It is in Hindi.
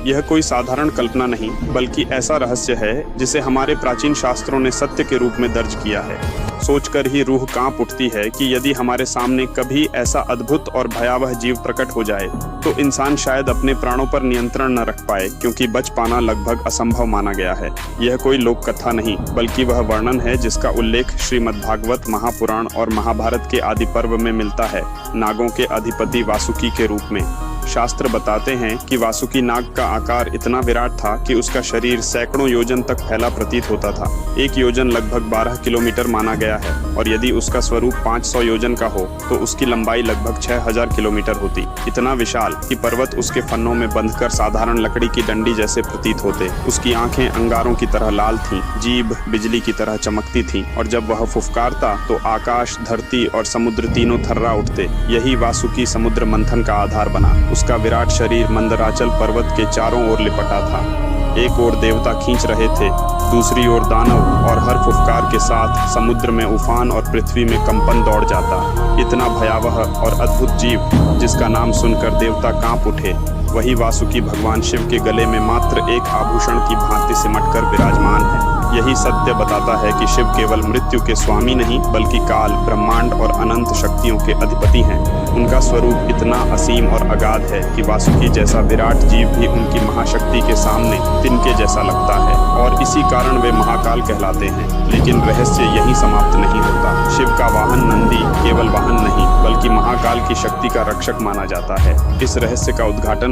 यह कोई साधारण कल्पना नहीं, बल्कि ऐसा रहस्य है जिसे हमारे प्राचीन शास्त्रों ने सत्य के रूप में दर्ज किया है। सोचकर ही रूह कांप उठती है कि यदि हमारे सामने कभी ऐसा अद्भुत और भयावह जीव प्रकट हो जाए तो इंसान शायद अपने प्राणों पर नियंत्रण न रख पाए, क्योंकि बच पाना लगभग असंभव माना गया है। यह कोई लोक कथा नहीं, बल्कि वह वर्णन है जिसका उल्लेख श्रीमद् भागवत, महापुराण और महाभारत के आदि पर्व में मिलता है, नागों के अधिपति वासुकी के रूप में। शास्त्र बताते हैं कि वासुकी नाग का आकार इतना विराट था कि उसका शरीर सैकड़ों योजन तक फैला प्रतीत होता था। एक योजन लगभग 12 किलोमीटर माना गया है, और यदि उसका स्वरूप 500 योजन का हो तो उसकी लंबाई लगभग 6000 किलोमीटर होती। इतना विशाल कि पर्वत उसके फन्नों में बंधकर साधारण लकड़ी की डंडी जैसे प्रतीत होते। उसकी आंखें अंगारों की तरह लाल थीं, जीभ बिजली की तरह चमकती थी, और जब वह फुफकारता तो आकाश, धरती और समुद्र तीनों थर्रा उठते। यही वासुकी समुद्र मंथन का आधार बना। उसका विराट शरीर मंदराचल पर्वत के चारों ओर लिपटा था। एक ओर देवता खींच रहे थे, दूसरी ओर दानव, और हर फुफकार के साथ समुद्र में उफान और पृथ्वी में कंपन दौड़ जाता। इतना भयावह और अद्भुत जीव जिसका नाम सुनकर देवता कांप उठे, वही वासुकी भगवान शिव के गले में मात्र एक आभूषण की भांति सिमटकर विराजमान है। यही सत्य बताता है कि शिव केवल मृत्यु के स्वामी नहीं, बल्कि काल, ब्रह्मांड और अनंत शक्तियों के अधिपति हैं। उनका स्वरूप इतना असीम और अगाध है कि वासुकी जैसा विराट जीव भी उनकी महाशक्ति के सामने तिनके जैसा लगता है, और इसी कारण वे महाकाल कहलाते हैं। लेकिन रहस्य यही समाप्त नहीं होता। शिव का वाहन नंदी केवल वाहन नहीं, बल्कि महाकाल की शक्ति का रक्षक माना जाता है। इस रहस्य का उद्घाटन